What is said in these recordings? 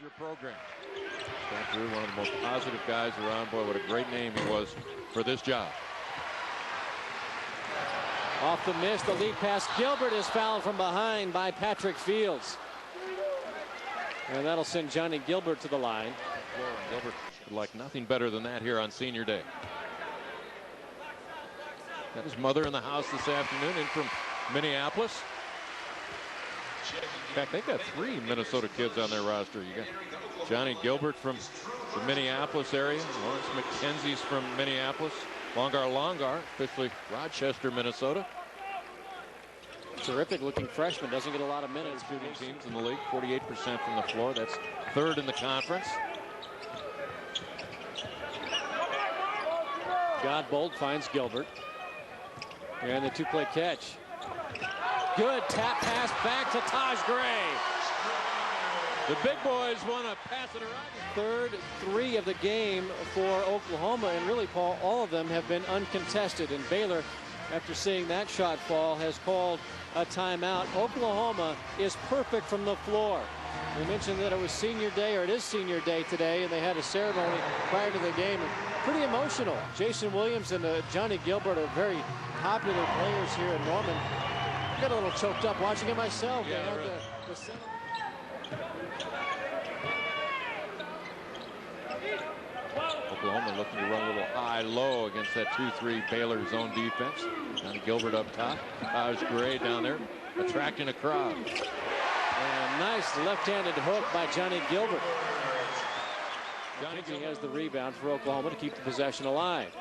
Your program. Through one of the most positive guys around. Boy, what a great name he was for this job. Off the miss, the lead pass. Gilbert is fouled from behind by Patrick Fields. And that'll send Johnnie Gilbert to the line. Gilbert would like nothing better than that here on senior day. Got his mother in the house this afternoon in from Minneapolis. In fact, they've got 3 Minnesota kids on their roster. You got Johnnie Gilbert from the Minneapolis area. Lawrence McKenzie's from Minneapolis. Longar, officially Rochester, Minnesota. Terrific looking freshman. Doesn't get a lot of minutes. Shooting teams in the league. 48% from the floor. That's 3rd in the conference. Godbold finds Gilbert. And the 2-play catch. Good tap pass back to Taj Gray. The big boys want to pass it around. 3rd 3 of the game for Oklahoma, and really, Paul, all of them have been uncontested. And Baylor, after seeing that shot fall, has called a timeout. Oklahoma is perfect from the floor. We mentioned that it was senior day, or it is senior day today, and they had a ceremony prior to the game. Pretty emotional. Jason Williams and Johnnie Gilbert are very popular players here in Norman. I got a little choked up watching it myself. Yeah, they had really. Oklahoma looking to run a little high-low against that 2-3 Baylor zone defense. Johnnie Gilbert up top. Taj Gray down there attracting a crowd. And nice left-handed hook by Johnnie Gilbert. Johnnie has the rebound for Oklahoma to keep the possession alive.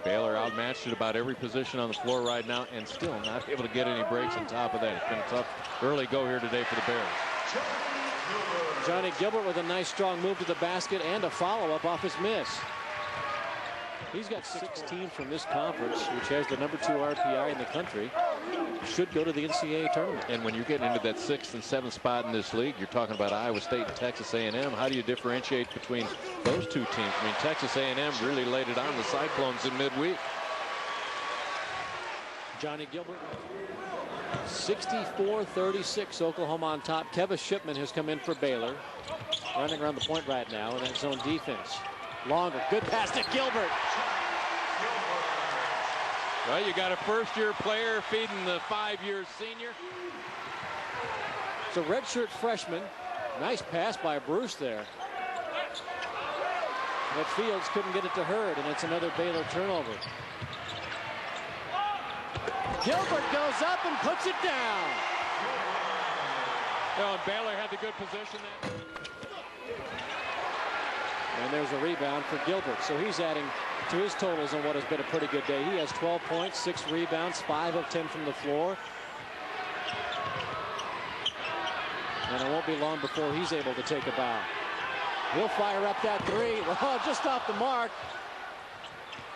Baylor outmatched at about every position on the floor right now and still not able to get any breaks on top of that. It's been a tough early go here today for the Bears. Johnnie Gilbert with a nice strong move to the basket and a follow-up off his miss. He's got 16 from this conference, which has the #2 RPI in the country. Should go to the NCAA tournament. And when you're getting into that 6th and 7th spot in this league, you're talking about Iowa State and Texas A&M. How do you differentiate between those 2 teams? I mean, Texas A&M really laid it on the Cyclones in midweek. Johnnie Gilbert, 64-36, Oklahoma on top. Kevin Shipman has come in for Baylor, running around the point right now in that zone defense. Longer, good pass to Gilbert. Well, you got a first-year player feeding the 5-year senior. It's a redshirt freshman. Nice pass by Bruce there. But Fields couldn't get it to Hurd, and it's another Baylor turnover. Gilbert goes up and puts it down. Well, and Baylor had the good position there. And there's a rebound for Gilbert. So he's adding to his totals on what has been a pretty good day. He has 12 points, 6 rebounds, 5 of 10 from the floor. And it won't be long before he's able to take a bow. He'll fire up that 3. Oh, just off the mark.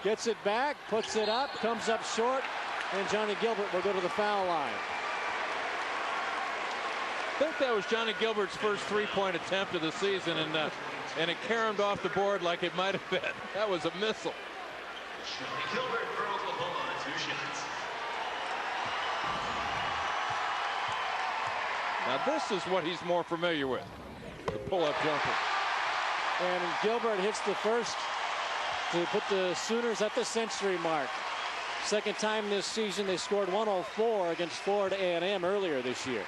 Gets it back, puts it up, comes up short, and Johnnie Gilbert will go to the foul line. I think that was Johnnie Gilbert's first 3-point attempt of the season, and it caromed off the board like it might have been. That was a missile. Johnnie Gilbert for Oklahoma, 2 shots. Now this is what he's more familiar with, the pull-up jumper. And Gilbert hits the first to put the Sooners at the century mark. Second time this season. They scored 104 against Florida A&M earlier this year.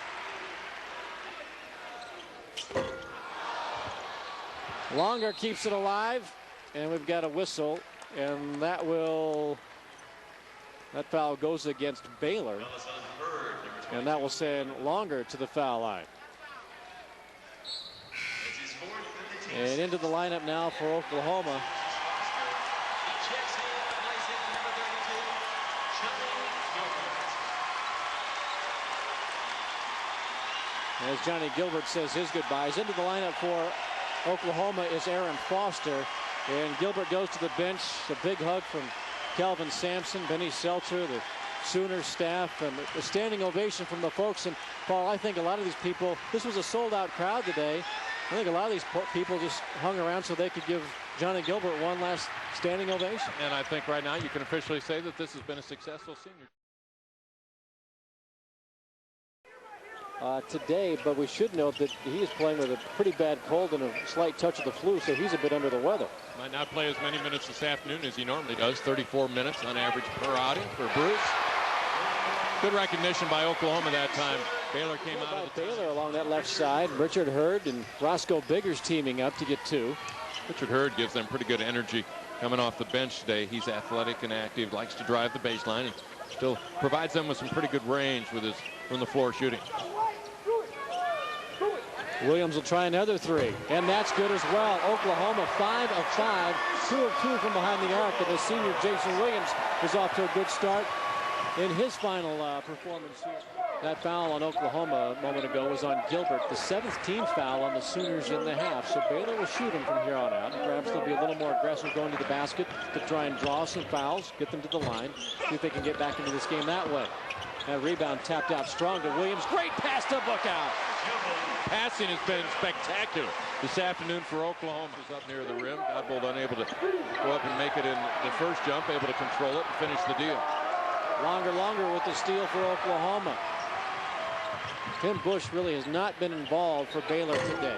Longer keeps it alive, and we've got a whistle, and that foul goes against Baylor, and that will send Longer to the foul line. And into the lineup now for Oklahoma. As Johnnie Gilbert says his goodbyes, into the lineup for Oklahoma is Aaron Foster, and Gilbert goes to the bench. A big hug from Kelvin Sampson, Benny Seltzer, the Sooners staff, and a standing ovation from the folks. And Paul, I think a lot of these people, this was a sold-out crowd today. I think a lot of these people just hung around so they could give Johnnie Gilbert one last standing ovation. And I think right now you can officially say that this has been a successful senior. today, but we should note that he is playing with a pretty bad cold and a slight touch of the flu, so he's a bit under the weather. Might not play as many minutes this afternoon as he normally does. 34 minutes on average per outing for Bruce. Good recognition by Oklahoma that time. Baylor came out of the Baylor along that left side. Richard Hurd and Roscoe Biggers teaming up to get 2. Richard Hurd gives them pretty good energy coming off the bench today. He's athletic and active, likes to drive the baseline, and still provides them with some pretty good range with his from the floor shooting. Williams will try another 3, and that's good as well. Oklahoma 5 of 5, 2 of 2 from behind the arc, and the senior Jaison Williams is off to a good start in his final performance here. That foul on Oklahoma a moment ago was on Gilbert, the 7th team foul on the Sooners in the half. So Baylor will shoot him from here on out. Perhaps they'll be a little more aggressive going to the basket to try and draw some fouls, get them to the line, see if they can get back into this game that way. That rebound tapped out strong to Williams. Great pass to Bookout. Passing has been spectacular this afternoon for Oklahoma. He's up near the rim. Godbold unable to go up and make it in the first jump, able to control it and finish the deal. Longer with the steal for Oklahoma. Tim Bush really has not been involved for Baylor today.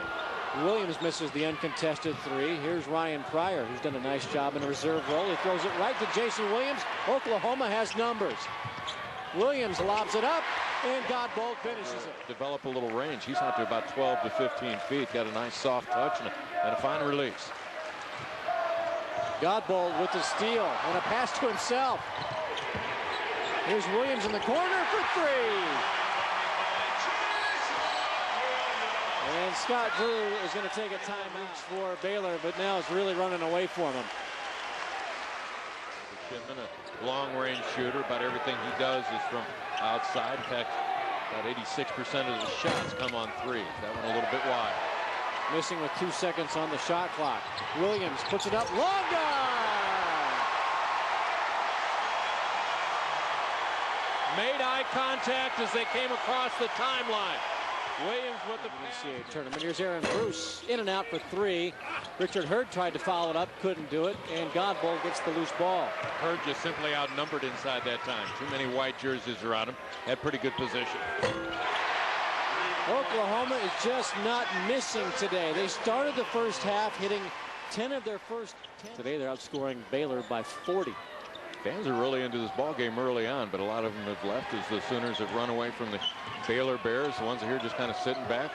Williams misses the uncontested 3. Here's Ryan Pryor, who's done a nice job in a reserve role. He throws it right to Jaison Williams. Oklahoma has numbers. Williams lobs it up, and Godbold finishes it. Develop a little range. He's out to about 12 to 15 feet. Got a nice soft touch and a fine release. Godbold with the steal and a pass to himself. Here's Williams in the corner for 3. And Scott Drew is going to take a timeout for Baylor, but now it's really running away from him. Shipman, a long-range shooter. About everything he does is from outside. In fact, about 86% of his shots come on 3. That one a little bit wide. Missing with 2 seconds on the shot clock. Williams puts it up longer. Made eye contact as they came across the timeline. Williams with the NCAA tournament. Here's Aaron Bruce in and out for 3. Richard Hurd tried to follow it up, couldn't do it, and Godbold gets the loose ball. Hurd just simply outnumbered inside that time. Too many white jerseys around him. Had pretty good position. Oklahoma is just not missing today. They started the first half hitting 10 of their first 10. Today they're outscoring Baylor by 40. Fans are really into this ball game early on, but a lot of them have left as the Sooners have run away from the Baylor Bears. The ones that are here just kind of sitting back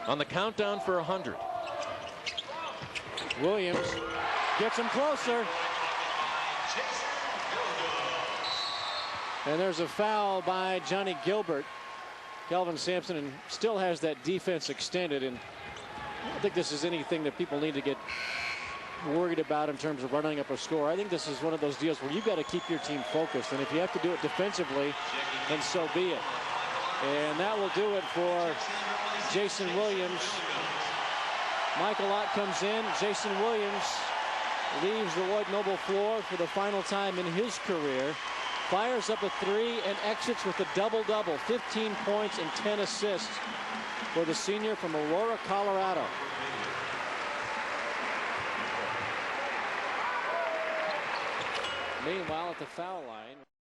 on the countdown for 100. Williams gets him closer. And there's a foul by Johnnie Gilbert. Kelvin Sampson still has that defense extended, and I don't think this is anything that people need to get worried about in terms of running up a score. I think this is one of those deals where you've got to keep your team focused, and if you have to do it defensively, then so be it. And that will do it for Jaison Williams. Michael Ott comes in. Jaison Williams leaves the Lloyd Noble floor for the final time in his career. Fires up a 3 and exits with a double-double. 15 points and 10 assists for the senior from Aurora, Colorado. Meanwhile, at the foul line.